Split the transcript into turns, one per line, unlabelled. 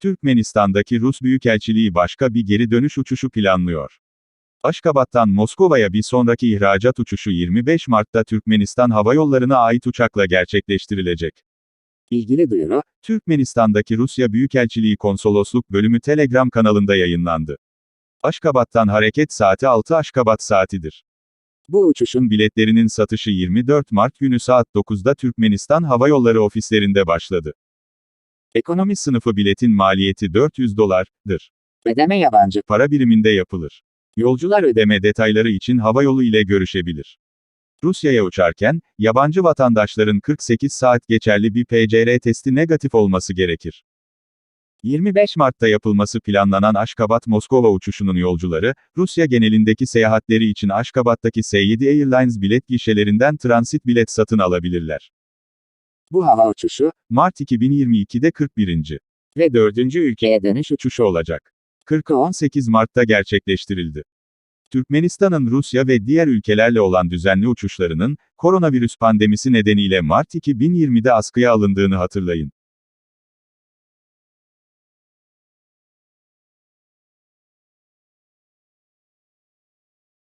Türkmenistan'daki Rus Büyükelçiliği başka bir geri dönüş uçuşu planlıyor. Aşgabat'tan Moskova'ya bir sonraki ihracat uçuşu 25 Mart'ta Türkmenistan Hava Yolları'na ait uçakla gerçekleştirilecek.
İlgili duyuru,
Türkmenistan'daki Rusya Büyükelçiliği Konsolosluk Bölümü Telegram kanalında yayınlandı. Aşgabat'tan hareket saati 6 Aşgabat saatidir.
bu uçuşun
Biletlerinin satışı 24 Mart günü saat 9'da Türkmenistan Hava Yolları ofislerinde başladı. Ekonomi sınıfı biletin maliyeti $400'dır.
ödeme yabancı
Para biriminde yapılır. Yolcular ödeme detayları için havayolu ile görüşebilir. Rusya'ya uçarken, yabancı vatandaşların 48 saat geçerli bir PCR testi negatif olması gerekir. 25 Mart'ta yapılması planlanan Aşgabat-Moskova uçuşunun yolcuları, Rusya genelindeki seyahatleri için Aşgabat'taki S7 Airlines bilet gişelerinden transit bilet satın alabilirler.
bu hava uçuşu,
Mart 2022'de 41. ve 4. ülkeye dönüş uçuşu olacak. 18 Mart'ta gerçekleştirildi. Türkmenistan'ın Rusya ve diğer ülkelerle olan düzenli uçuşlarının, koronavirüs pandemisi nedeniyle Mart 2020'de askıya alındığını hatırlayın.